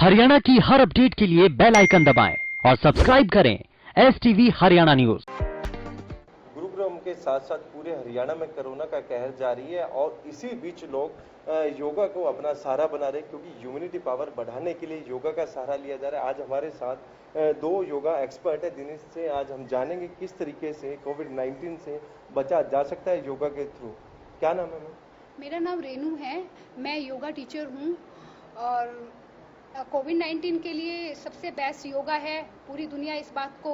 हरियाणा की हर अपडेट के लिए बेल आइकन दबाएं और सब्सक्राइब करें STV हरियाणा न्यूज। गुरुग्राम के साथ साथ पूरे हरियाणा में कोरोना का कहर जारी है और इसी बीच लोग योगा को अपना सहारा बना रहे हैं, क्योंकि इम्यूनिटी पावर बढ़ाने के लिए योगा का सहारा लिया जा रहा है। आज हमारे साथ दो योगा एक्सपर्ट है, जिनसे आज हम जानेंगे किस तरीके से कोविड-19 से बचा जा सकता है योगा के थ्रू। क्या नाम है मैम? मेरा नाम रेनू है, मैं योगा टीचर हूँ और कोविड-19 के लिए सबसे बेस्ट योगा है। पूरी दुनिया इस बात को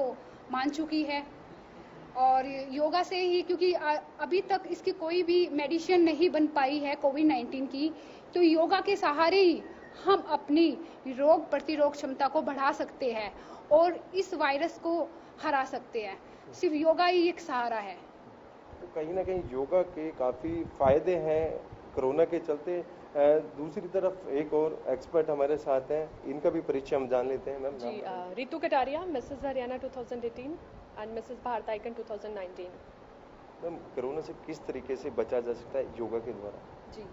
मान चुकी है और योगा से ही, क्योंकि अभी तक इसकी कोई भी मेडिसिन नहीं बन पाई है कोविड-19 की, तो योगा के सहारे ही हम अपनी रोग प्रतिरोध क्षमता को बढ़ा सकते हैं और इस वायरस को हरा सकते हैं। सिर्फ योगा ही एक सहारा है। तो कहीं ना कहीं योगा के काफ़ी फायदे हैं कोरोना के चलते। दूसरी तरफ एक और एक्सपर्ट हमारे साथ हैं, इनका भी परिचय हम जान लेते हैं। मैम जी, Ritu Kataria, Mrs Haryana 2018 and Mrs Bharat icon 2019। Ma'am, corona से किस तरीके से बचा जा सकता है योगा के द्वारा? जी,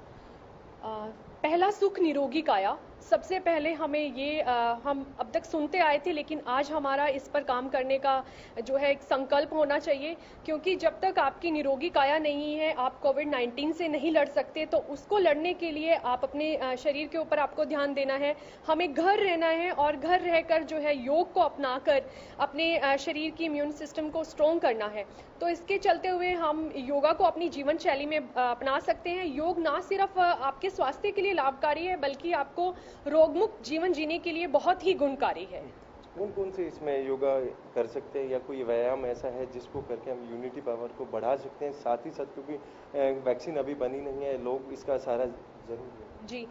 पहला सुख निरोगी काया। सबसे पहले हमें ये हम अब तक सुनते आए थे, लेकिन आज हमारा इस पर काम करने का जो है एक संकल्प होना चाहिए, क्योंकि जब तक आपकी निरोगी काया नहीं है आप कोविड-19 से नहीं लड़ सकते। तो उसको लड़ने के लिए आप अपने शरीर के ऊपर आपको ध्यान देना है। हमें घर रहना है और घर रहकर जो है योग को अपनाकर अपने शरीर की इम्यून सिस्टम को स्ट्रॉन्ग करना है। तो इसके चलते हुए हम योगा को अपनी जीवन शैली में अपना सकते हैं। योग ना सिर्फ आपके स्वास्थ्य के लिए लाभकारी है, बल्कि आपको रोगमुक्त जीवन जीने के लिए बहुत ही गुणकारी है। कौन कौन से इसमें योगा कर सकते हैं या कोई व्यायाम ऐसा है जिसको करके हम इम्यूनिटी पावर को बढ़ा सकते हैं? साथ ही साथ क्योंकि वैक्सीन अभी बनी नहीं है, लोग इसका सहारा जरूर है। जी,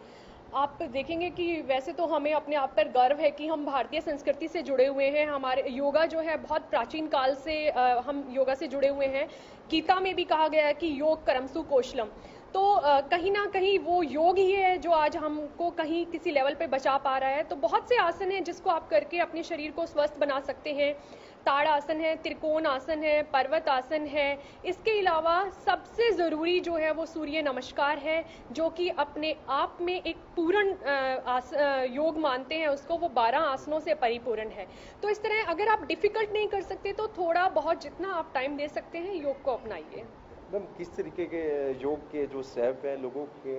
आप देखेंगे कि वैसे तो हमें अपने आप पर गर्व है कि हम भारतीय संस्कृति से जुड़े हुए हैं। हमारे योगा जो है बहुत प्राचीन काल से हम योगा से जुड़े हुए हैं। गीता में भी कहा गया है कि योग कर्मसु कौशलम। तो कहीं ना कहीं वो योग ही है जो आज हमको कहीं किसी लेवल पे बचा पा रहा है। तो बहुत से आसन हैं जिसको आप करके अपने शरीर को स्वस्थ बना सकते हैं। ताड़ आसन है, त्रिकोण आसन है, पर्वत आसन है। इसके अलावा सबसे ज़रूरी जो है वो सूर्य नमस्कार है, जो कि अपने आप में एक पूर्ण योग मानते हैं उसको। वो 12 आसनों से परिपूर्ण है। तो इस तरह अगर आप डिफ़िकल्ट नहीं कर सकते तो थोड़ा बहुत जितना आप टाइम दे सकते हैं योग को अपनाइए। मैम, किस तरीके के योग के जो स्टेप हैं लोगों के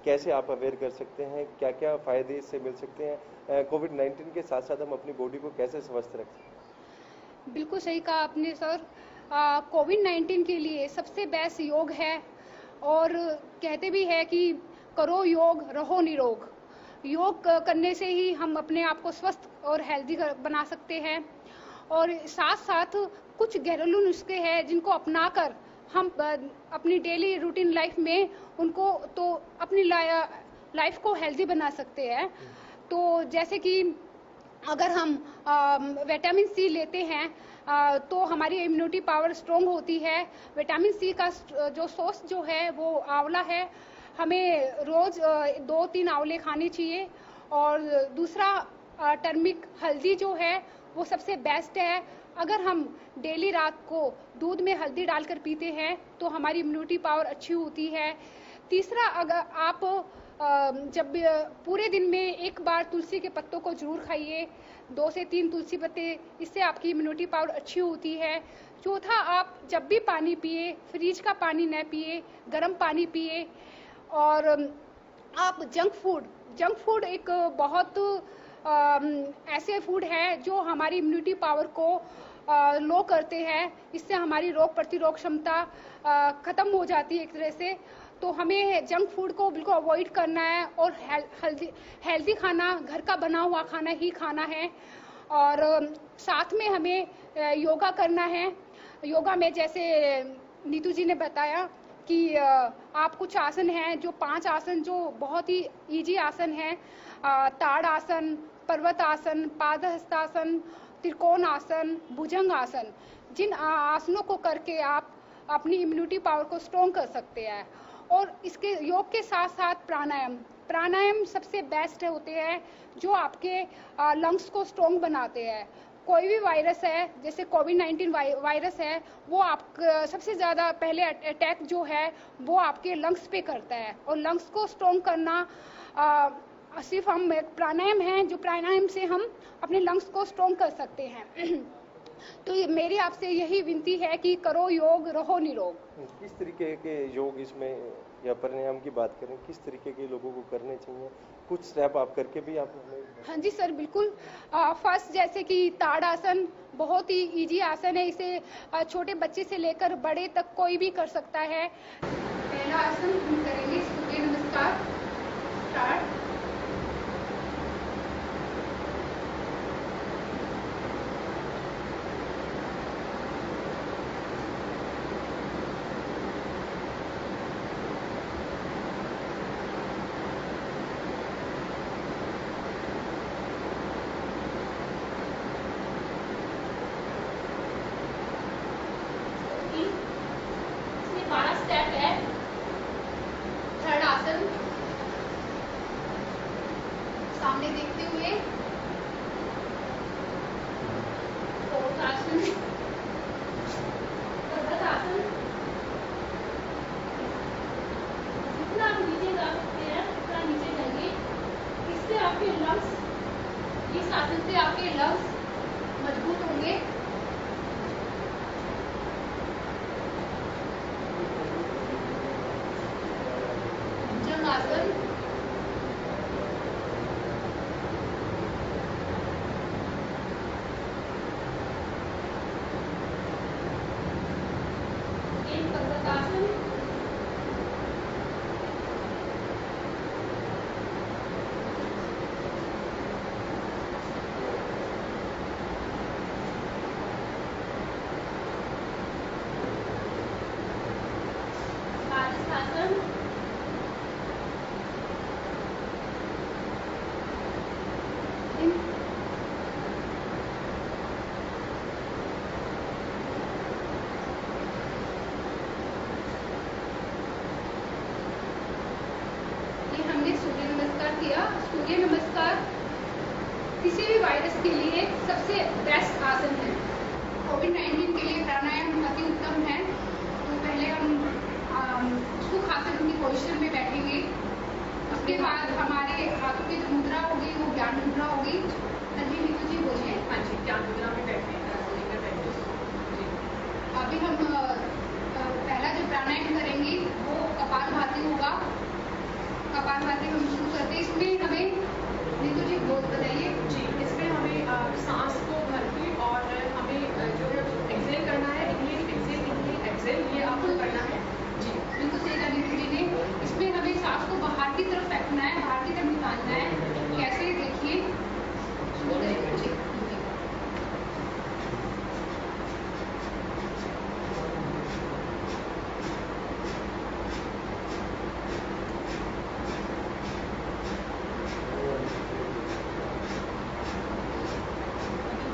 कैसे आप अवेयर कर सकते हैं? क्या क्या फ़ायदे इससे मिल सकते हैं? कोविड-19 के साथ साथ हम अपनी बॉडी को कैसे स्वस्थ रख सकते हैं? बिल्कुल सही कहा आपने सर। कोविड-19 के लिए सबसे बेस्ट योग है और कहते भी है कि करो योग रहो निरोग। योग करने से ही हम अपने आप को स्वस्थ और हेल्दी बना सकते हैं और साथ साथ कुछ घरेलू नुस्खे हैं जिनको अपनाकर हम अपनी डेली रूटीन लाइफ में उनको तो अपनी लाइफ को हेल्दी बना सकते हैं। तो जैसे कि अगर हम विटामिन सी लेते हैं तो हमारी इम्यूनिटी पावर स्ट्रॉन्ग होती है। विटामिन सी का जो सोर्स जो है वो आंवला है। हमें रोज 2-3 आंवले खाने चाहिए। और दूसरा टर्मिक हल्दी जो है वो सबसे बेस्ट है। अगर हम डेली रात को दूध में हल्दी डालकर पीते हैं तो हमारी इम्यूनिटी पावर अच्छी होती है। तीसरा, अगर आप जब पूरे दिन में एक बार तुलसी के पत्तों को जरूर खाइए, 2 से 3 तुलसी पत्ते, इससे आपकी इम्यूनिटी पावर अच्छी होती है। चौथा, आप जब भी पानी पिए फ्रिज का पानी न पिए, गर्म पानी पिए। और आप जंक फूड एक बहुत ऐसे फूड है जो हमारी इम्यूनिटी पावर को लो करते हैं। इससे हमारी रोग प्रतिरोध क्षमता खत्म हो जाती है एक तरह से। तो हमें जंक फूड को बिल्कुल अवॉइड करना है और हेल्दी खाना, घर का बना हुआ खाना ही खाना है। और साथ में हमें योगा करना है। योगा में जैसे नीतू जी ने बताया कि आप कुछ आसन हैं, जो 5 आसन जो बहुत ही इजी आसन हैं, ताड़ आसन, पर्वत आसन, पादहस्तासन, त्रिकोण आसन, भुजंग आसन, जिन आसनों को करके आप अपनी इम्यूनिटी पावर को स्ट्रॉन्ग कर सकते हैं। और इसके योग के साथ साथ प्राणायाम सबसे बेस्ट होते हैं जो आपके लंग्स को स्ट्रॉन्ग बनाते हैं। कोई भी वायरस है, जैसे कोविड-19 वायरस है, वो आप सबसे ज़्यादा पहले अटैक जो है वो आपके लंग्स पे करता है। और लंग्स को स्ट्रॉन्ग करना सिर्फ हम एक प्राणायाम है, जो प्राणायाम से हम अपने लंग्स को स्ट्रॉन्ग कर सकते हैं। तो मेरी आपसे यही विनती है कि करो योग, रहो निरोग। किस तरीके के योग इसमें या प्राणायाम की बात करें, किस तरीके के लोगों को करने चाहिए? कुछ स्टेप आप करके भी आप हमें। हाँ जी सर, बिल्कुल। फर्स्ट जैसे कि ताड़ासन बहुत ही इजी आसन है, इसे छोटे बच्चे से लेकर बड़े तक कोई भी कर सकता है। पहला आसन हम करेंगे सूर्य नमस्कार। स्टार्ट। स्टेप है थर्ड आसन, सामने देखते हुए। फोर्थ आसन, फिफ्थ आसन। जितना आप नीचे जा सकते हैं उतना नीचे जाइए। इससे आपके लंग्स, इस आसन से आपके लंग्स मजबूत होंगे। आसन, पर्वतासन, आसन, ये हमने सूर्य नमस्कार किया। सूर्य नमस्कार किसी भी वायरस के लिए सबसे बेस्ट आसन है। कोविड-19 के लिए प्राणायाम अति उत्तम है। तो पहले हम सुख आसन की पोजीशन में बैठेंगे। उसके बाद हमारे हाथों की जो मुद्रा होगी वो ज्ञान मुद्रा होगी। तभी नीतू जी बोलिए। हाँ जी, ज्ञान मुद्रा में बैठे। अभी हम पहला जो प्राणायाम करेंगे वो कपालभाति होगा। कपालभाति हम शुरू करते हैं। इसमें हमें नीतू जी बताइए। जी, इसमें हमें सांस को भर के और हमें जो है एक्सेल करना है। इनहेल एक्सेल ये आपको करना है। जी, बिल्कुल सही कहा नीतू जी ने। इसमें हमें सांस को बाहर की तरफ फेंकना है, बाहर की तरफ निकालना है। कैसे देखिए, शुरू करेंगे। जी,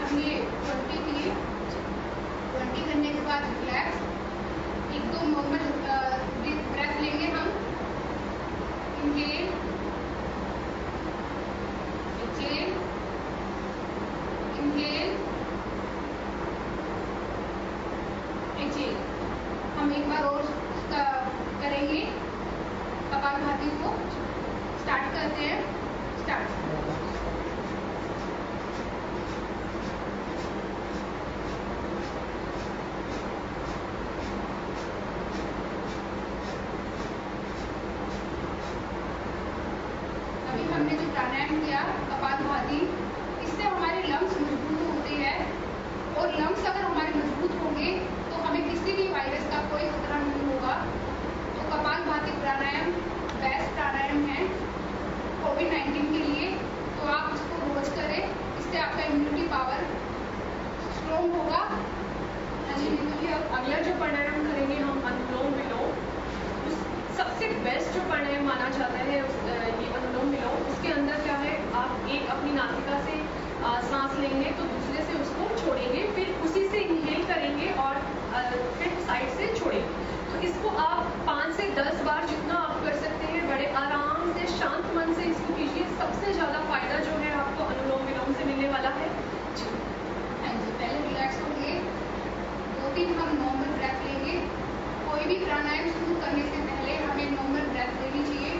हमने 20 किए। 20 करने के बाद रिलैक्स, एक दो नॉर्मल ब्रेथ लेंगे हम। Inhale, exhale, inhale, exhale. हम एक बार और करेंगे कपालभाति को। स्टार्ट करते हैं। स्टार्ट। अभी हमने जो प्राणायाम किया कपालभाति, इससे हमारे लंग्स मजबूत होते हैं। और लंग्स अगर हमारे मजबूत होंगे तो हमें किसी भी वायरस का कोई खतरा नहीं होगा। तो कपालभाति प्राणायाम बेस्ट प्राणायाम है कोविड-19 के लिए। तो आप इसको रोज करें, इससे आपका इम्यूनिटी पावर स्ट्रॉन्ग होगा। अगला जो प्राणायाम करेंगे हम अनुलोम विलोम। सबसे बेस्ट जो प्राणायाम माना जाता है ये अनुलोम विलोम। उसके अंदर क्या है, आप एक अपनी नासिका से सांस लेंगे तो दूसरे से उसको छोड़ेंगे, फिर उसी से इनहेल करेंगे और फिर साइड से छोड़ेंगे। तो इसको आप 5 से 10 बार जितना आप कर सकते हैं, बड़े आराम से शांत मन से इसको कीजिए। सबसे ज़्यादा फायदा जो है आपको अनुलोम विलोम से मिलने वाला है। जी, पहले रिलैक्स होंगे, 2-3 हम नॉर्मल ब्रेथ लेंगे। कोई भी प्राणायाम शुरू करने से पहले हमें नॉर्मल ब्रेथ लेनी चाहिए।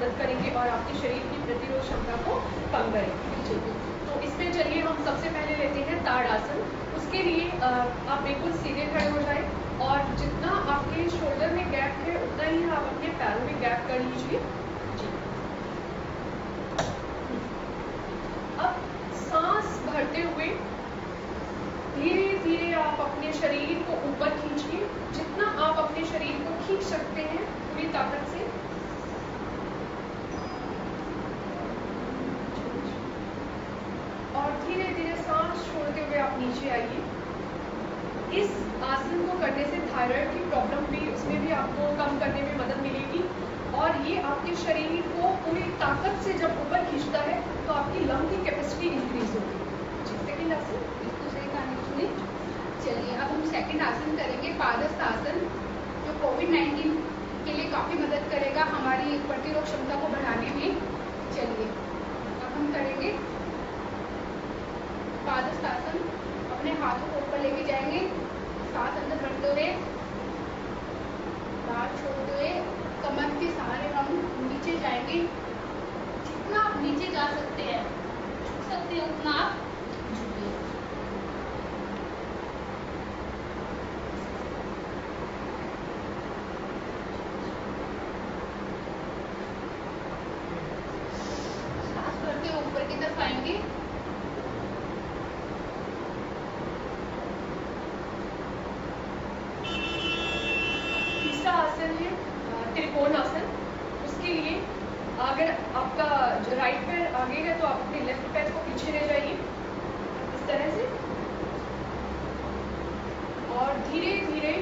मदद करेंगे और आपके शरीर की प्रतिरोध क्षमता को कम करेंगे। तो इसमें चलिए हम सबसे पहले लेते हैं ताड़ासन। उसके लिए आप बिल्कुल सीधे खड़े हो जाएं और जितना आपके शोल्डर में गैप है उतना ही आप अपने पैरों में गैप कर लीजिए। अब सांस भरते हुए धीरे धीरे आप अपने शरीर को ऊपर खींचिए, जितना आप अपने शरीर को खींच सकते हैं पूरी ताकत से। और धीरे धीरे सांस छोड़ते हुए आप नीचे आइए। इस आसन को करने से थायराइड की प्रॉब्लम भी, उसमें भी आपको कम करने में मदद मिलेगी और ये आपके शरीर को पूरी ताकत से जब ऊपर खींचता है तो आपकी लंग की कैपेसिटी इंक्रीज होती है। सेकंड आसन इसको सही कहानी सुनी। चलिए अब हम सेकंड आसन करेंगे, पादस्थ आसन, जो कोविड-19 के लिए काफ़ी मदद करेगा हमारी प्रतिरोध क्षमता को बढ़ाने में। चलिए अब हम करेंगे पादस्थ आसन। अपने हाथों को ऊपर लेके जाएंगे, सांस अंदर भरते हुए, बाहर छोड़ते हुए, कमर के सहारे हम नीचे जाएंगे। जितना आप नीचे जा सकते हैं, झुक सकते हैं, उतना आप झुकिए। सांस भरते हुए ऊपर की तरफ आएंगे। आसन है त्रिकोण आसन। उसके लिए अगर आपका राइट पैर आगे है तो आप अपने लेफ्ट पैर को पीछे ले जाइए इस तरह से, और धीरे धीरे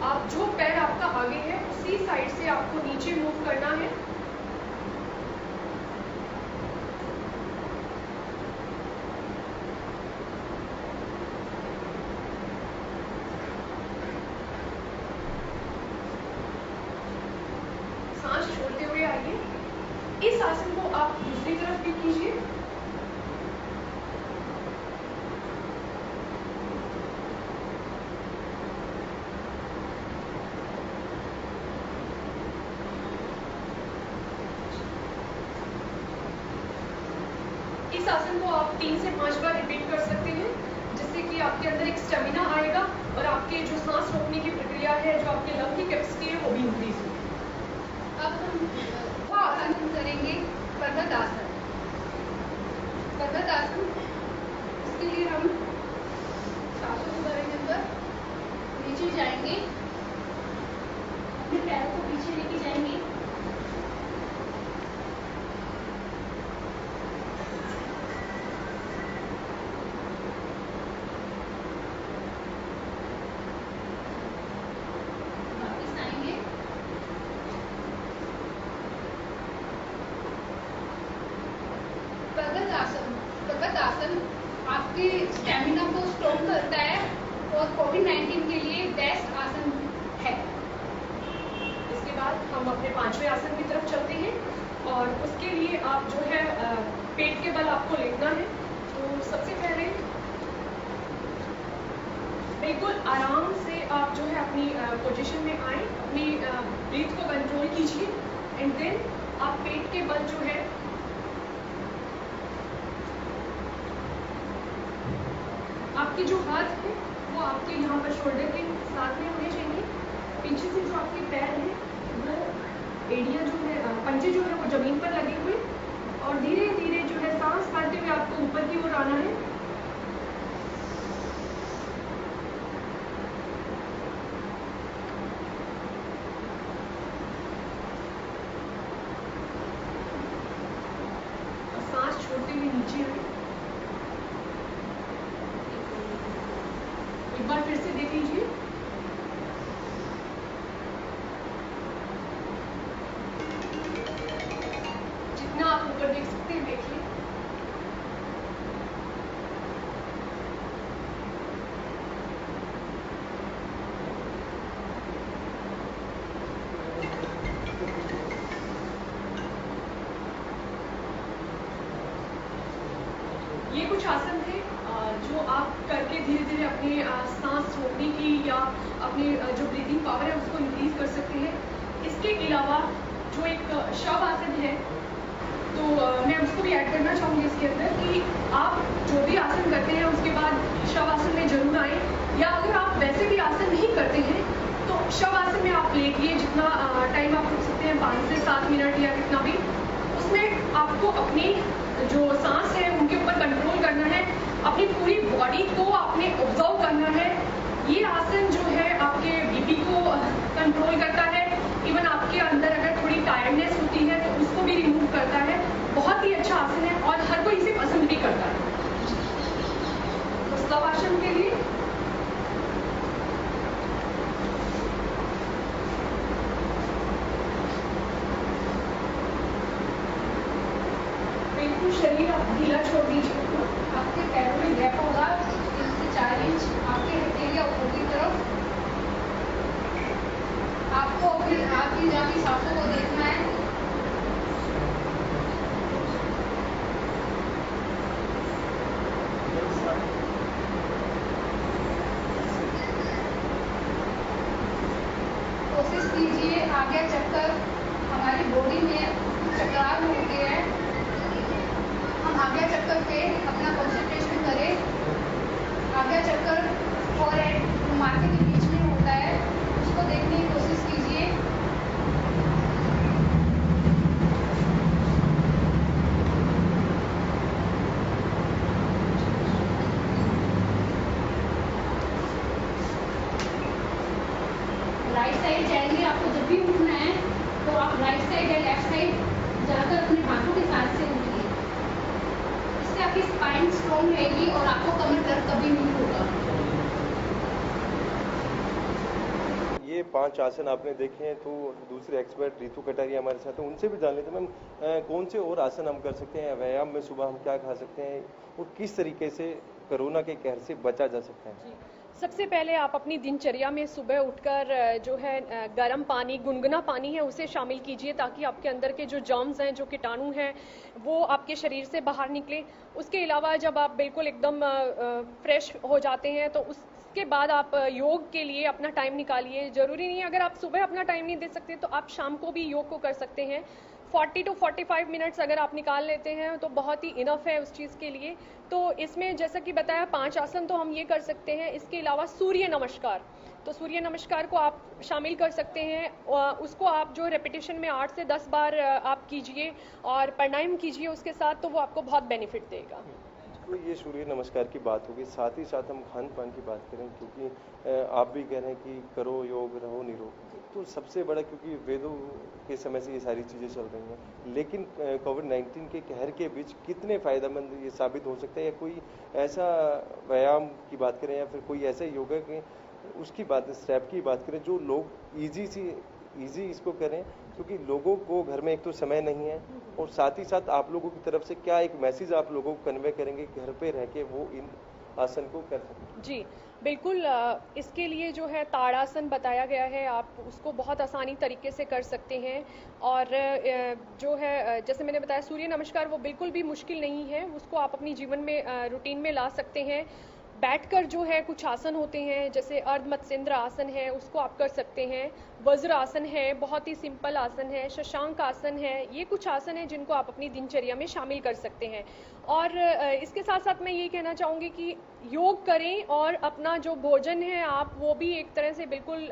आप जो पैर आपका आगे है उसी साइड से आपको नीचे मूव करना है। छोड़ते हुए आइए। इस आसन को आप दूसरी तरफ भी कीजिए। इस आसन को आप 3 से 5 बार रिपीट कर सकते हैं, जिससे कि आपके अंदर एक स्टेमिना आएगा और आपके जो सांस रोकने की प्रक्रिया है, जो आपके लंग की कैपेसिटी है, वो भी इंक्रीज होगी। अब हम आसन करेंगे पर्वत आसन। पर्वत आसन, इसके लिए हम सांसों को भरेंगे अंदर, नीचे जाएंगे, अपने पैरों को पीछे लेके जाएंगे, वापस आएंगे, पर्वत आसन आपके स्टैमिना को स्ट्रॉन्ग करता है और कोविड-19 के लिए बेस्ट आसन है। इसके बाद हम अपने 5वें आसन की तरफ चलते हैं और उसके लिए आप जो है पेट के बल आपको लेटना है। तो सबसे पहले बिल्कुल आराम से आप जो है अपनी पोजीशन में आए, अपनी ब्रीथ को कंट्रोल कीजिए एंड देन आप पेट के बल जो है आपके जो हाथ है वो आपके यहाँ पर शोल्डर के साथ में होने चाहिए। पीछे से जो आपके पैर हैं वो एड़ियाँ जो है, पंजे जो है वो जमीन पर लगे हुए, और धीरे धीरे जो है सांस भरते हुए आपको ऊपर की ओर आना है। और सांस छोड़ते हुए नीचे आए। एक बार फिर से देख लीजिए। जितना आप ऊपर देख सकते हैं देखिए। ये कुछ आसन है जो आप करके धीरे धीरे अपने सांस रोकने की या अपनी जो ब्रीदिंग पावर है उसको इंक्रीज कर सकते हैं। इसके अलावा जो एक शव आसन है, तो मैं उसको भी ऐड करना चाहूँगी इसके अंदर कि आप जो भी आसन करते हैं उसके बाद शव आसन में जरूर आए, या अगर आप वैसे भी आसन नहीं करते हैं तो शव आसन में आप लेटिए, जितना टाइम आप रुक सकते हैं 5 से 7 मिनट या कितना भी। उसमें आपको अपनी जो सांस है उनके ऊपर कंट्रोल करना है, अपनी पूरी बॉडी को आपने ऑब्जर्व करना है। ये आसन जो है आपके बीपी को कंट्रोल करता है, इवन आपके अंदर अगर थोड़ी टायर्डनेस होती है तो उसको भी रिमूव करता है। बहुत ही अच्छा आसन है और हर कोई इसे पसंद भी करता है। तो शव आसन के लिए बिल्कुल शरीर आप ढीला छोड़ दीजिए, आपके पैरों में गैप होगा 3 से 4 इंच, आपके हथेलियां ऊपर की तरफ। आपको अपनी आपकी जाती सांसों को देखना है। कोशिश कीजिए आगे चक्कर हमारी बॉडी में चक्रार होते हैं, हम आगे चक्कर पे अपना कंसंट्रेशन करें। आगे चक्कर फॉरहेड माथे के बीच में होता है, उसको देखने की कोशिश कीजिए। राइट साइड जाएंगे, आपको जब भी उठना है तो आप राइट साइड या लेफ्ट साइड जाकर अपने हाथों के साथ से उठिए। इससे आपकी स्पाइन स्ट्रॉन्ग रहेगी और आपको कमर दर्द कभी नहीं होगा। ये 5 आसन आपने देखे हैं, तो दूसरे एक्सपर्ट रितु कटारिया हमारे साथ हैं, उनसे भी जान लेते हैं। मैम, कौन से और आसन हम कर सकते हैं, व्यायाम में सुबह हम क्या खा सकते हैं और किस तरीके से कोरोना के कहर से बचा जा सकता है? सबसे पहले आप अपनी दिनचर्या में सुबह उठकर जो है गर्म पानी, गुनगुना पानी है उसे शामिल कीजिए, ताकि आपके अंदर के जो जर्म्स हैं, जो कीटाणु हैं, वो आपके शरीर से बाहर निकले। उसके अलावा जब आप बिल्कुल एकदम फ्रेश हो जाते हैं तो उसके बाद आप योग के लिए अपना टाइम निकालिए। ज़रूरी नहीं है, अगर आप सुबह अपना टाइम नहीं दे सकते तो आप शाम को भी योग को कर सकते हैं। 40 to 45 मिनट्स अगर आप निकाल लेते हैं तो बहुत ही इनफ है उस चीज़ के लिए। तो इसमें जैसा कि बताया 5 आसन तो हम ये कर सकते हैं। इसके अलावा सूर्य नमस्कार, तो सूर्य नमस्कार को आप शामिल कर सकते हैं। उसको आप जो रेपिटेशन में 8 से 10 बार आप कीजिए और प्राणायाम कीजिए उसके साथ, तो वो आपको बहुत बेनिफिट देगा। तो ये सूर्य नमस्कार की बात होगी, साथ ही साथ हम खान पान की बात करें, क्योंकि आप भी कह रहे हैं कि करो योग रहो निरोग। तो सबसे बड़ा, क्योंकि वेदों के समय से ये सारी चीज़ें चल रही हैं, लेकिन कोविड-19 के कहर के बीच कितने फ़ायदेमंद ये साबित हो सकता है, या कोई ऐसा व्यायाम की बात करें या फिर कोई ऐसा योगा के उसकी बात, स्टेप की बात करें जो लोग ईजी इसको करें, क्योंकि लोगों को घर में एक तो समय नहीं है, और साथ ही साथ आप लोगों की तरफ से क्या एक मैसेज आप लोगों को कन्वे करेंगे घर पे रह के वो इन आसन को कर सकें? जी बिल्कुल, इसके लिए जो है ताड़ासन बताया गया है, आप उसको बहुत आसानी तरीके से कर सकते हैं। और जो है जैसे मैंने बताया सूर्य नमस्कार, वो बिल्कुल भी मुश्किल नहीं है, उसको आप अपनी जीवन में रूटीन में ला सकते हैं। बैठकर जो है कुछ आसन होते हैं, जैसे अर्ध मत्स्येंद्र आसन है, उसको आप कर सकते हैं। वज्र आसन है, बहुत ही सिंपल आसन है। शशांक आसन है, ये कुछ आसन है जिनको आप अपनी दिनचर्या में शामिल कर सकते हैं। और इसके साथ साथ मैं ये कहना चाहूँगी कि योग करें और अपना जो भोजन है आप वो भी एक तरह से बिल्कुल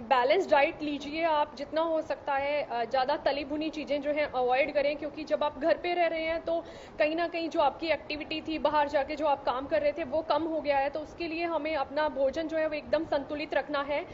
बैलेंस डाइट लीजिए। आप जितना हो सकता है ज़्यादा तली भुनी चीज़ें जो हैं अवॉइड करें, क्योंकि जब आप घर पे रह रहे हैं तो कहीं ना कहीं जो आपकी एक्टिविटी थी, बाहर जाके जो आप काम कर रहे थे, वो कम हो गया है। तो उसके लिए हमें अपना भोजन जो है वो एकदम संतुलित रखना है।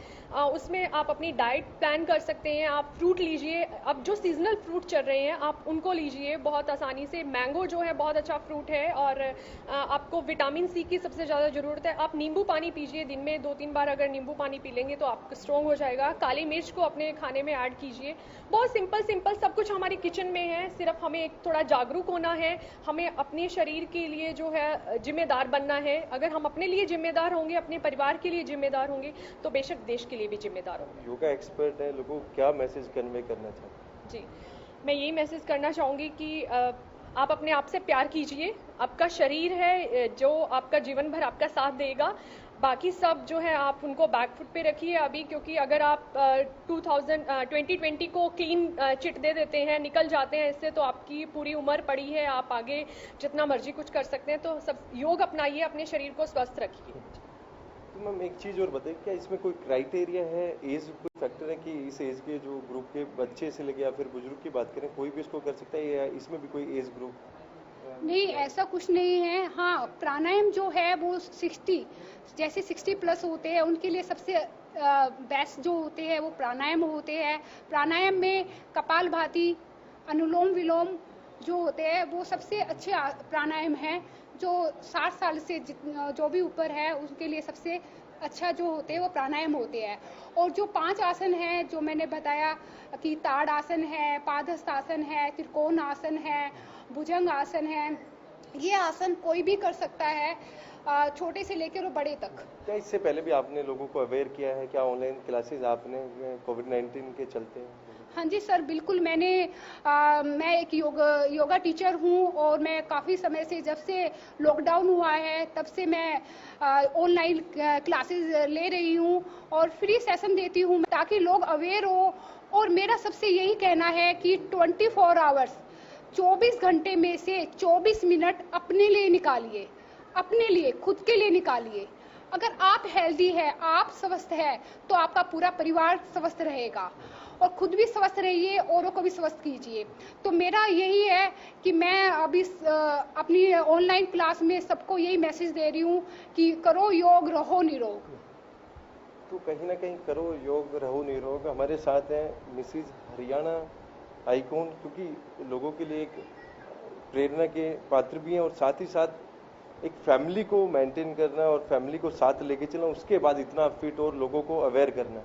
उसमें आप अपनी डाइट प्लान कर सकते हैं। आप फ्रूट लीजिए, अब जो सीजनल फ्रूट चल रहे हैं आप उनको लीजिए बहुत आसानी से। मैंगो जो है बहुत अच्छा फ्रूट है, और आपको विटामिन सी की सबसे ज़्यादा ज़रूरत है। आप नींबू पानी पीजिए, दिन में 2-3 बार अगर नींबू पानी पी लेंगे तो आप स्ट्रॉन्ग हो जाएगा। काली मिर्च को अपने खाने में ऐड कीजिए। बहुत सिंपल सब कुछ हमारी किचन में है, सिर्फ हमें एक थोड़ा जागरूक होना है। हमें अपने शरीर के लिए जो है जिम्मेदार बनना है। अगर हम अपने लिए जिम्मेदार होंगे, अपने परिवार के लिए जिम्मेदार होंगे, तो बेशक देश के लिए भी जिम्मेदार होंगे। योगा एक्सपर्ट है, लोगों को क्या मैसेज कन्वे करना चाहते हैं? जी, मैं यही मैसेज करना चाहूँगी कि आप अपने आप से प्यार कीजिए। आपका शरीर है जो आपका जीवन भर आपका साथ देगा। बाकी सब जो है आप उनको बैकफुट पे रखिए अभी, क्योंकि अगर आप 2020 को क्लीन चिट दे देते हैं, निकल जाते हैं इससे, तो आपकी पूरी उम्र पड़ी है, आप आगे जितना मर्जी कुछ कर सकते हैं। तो सब योग अपनाइए, अपने शरीर को स्वस्थ रखिए। तो मैम एक चीज़ और बताइए, क्या इसमें कोई क्राइटेरिया है, एज कोई फैक्टर है कि इस एज के जो ग्रुप के बच्चे से लेके या फिर बुजुर्ग की बात करें, कोई भी इसको कर सकता है, या इसमें भी कोई एज ग्रुप? नहीं, ऐसा कुछ नहीं है। हाँ, प्राणायाम जो है वो 60 प्लस होते हैं उनके लिए सबसे बेस्ट जो होते हैं वो प्राणायाम होते हैं। प्राणायाम में कपालभाति, अनुलोम विलोम जो होते हैं वो सबसे अच्छे प्राणायाम हैं। जो 60 साल से जो भी ऊपर है उनके लिए सबसे अच्छा जो होते हैं वो प्राणायाम होते हैं। और जो 5 आसन हैं जो मैंने बताया कि ताड़ आसन है, पादहस्त आसन है, त्रिकोण आसन है, भुजंग आसन है, ये आसन कोई भी कर सकता है, छोटे से लेकर बड़े तक। क्या इससे पहले भी आपने लोगों को अवेयर किया है? क्या ऑनलाइन क्लासेस आपने कोविड-19 के चलते? हाँ जी सर, बिल्कुल। मैं एक योगा टीचर हूँ और मैं काफ़ी समय से, जब से लॉकडाउन हुआ है तब से मैं ऑनलाइन क्लासेस ले रही हूँ और फ्री सेशन देती हूँ ताकि लोग अवेयर हो। और मेरा सबसे यही कहना है कि 24 आवर्स 24 घंटे में से 24 मिनट अपने लिए निकालिए, अपने लिए, खुद के लिए निकालिए। अगर आप हेल्दी है, आप स्वस्थ है, तो आपका पूरा परिवार स्वस्थ रहेगा। और खुद भी स्वस्थ रहिए, औरों को भी स्वस्थ कीजिए। तो मेरा यही है कि मैं अभी अपनी ऑनलाइन क्लास में सबको यही मैसेज दे रही हूँ कि करो योग, रहो निरोग। तो कहीं ना कहीं करो योग, रहो निरोग। हमारे साथ हैं मिसिज हरियाणा आइकॉन, क्योंकि लोगों के लिए एक प्रेरणा के पात्र भी हैं और साथ ही साथ एक फैमिली को मेंटेन करना और फैमिली को साथ लेके चलना, उसके बाद इतना फिट और लोगों को अवेयर करना,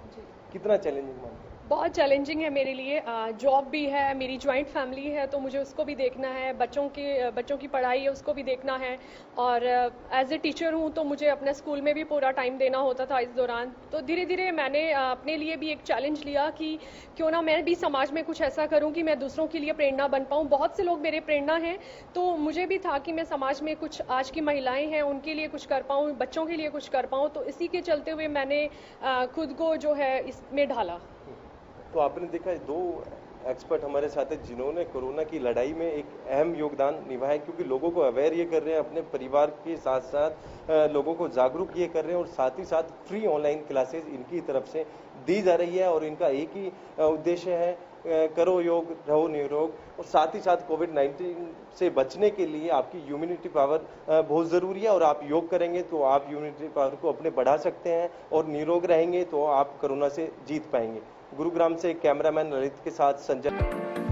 कितना चैलेंजिंग मानते हैं? बहुत चैलेंजिंग है मेरे लिए। जॉब भी है, मेरी जॉइंट फैमिली है, तो मुझे उसको भी देखना है, बच्चों की पढ़ाई है उसको भी देखना है। और एज ए टीचर हूँ तो मुझे अपने स्कूल में भी पूरा टाइम देना होता था इस दौरान। तो धीरे धीरे मैंने अपने लिए भी एक चैलेंज लिया कि क्यों ना मैं भी समाज में कुछ ऐसा करूँ कि मैं दूसरों के लिए प्रेरणा बन पाऊँ। बहुत से लोग मेरे प्रेरणा हैं, तो मुझे भी था कि मैं समाज में कुछ, आज की महिलाएं हैं उनके लिए कुछ कर पाऊँ, बच्चों के लिए कुछ कर पाऊँ। तो इसी के चलते हुए मैंने खुद को जो है इसमें ढाला। तो आपने देखा 2 एक्सपर्ट हमारे साथ हैं जिन्होंने कोरोना की लड़ाई में एक अहम योगदान निभाया, क्योंकि लोगों को अवेयर ये कर रहे हैं, अपने परिवार के साथ साथ लोगों को जागरूक ये कर रहे हैं और साथ ही साथ फ्री ऑनलाइन क्लासेस इनकी तरफ से दी जा रही है। और इनका एक ही उद्देश्य है, करो योग, रहो निरोग। और साथ ही साथ कोविड-19 से बचने के लिए आपकी इम्यूनिटी पावर बहुत ज़रूरी है, और आप योग करेंगे तो आप इम्यूनिटी पावर को अपने बढ़ा सकते हैं और निरोग रहेंगे तो आप कोरोना से जीत पाएंगे। गुरुग्राम से कैमरामैन ललित के साथ संजय।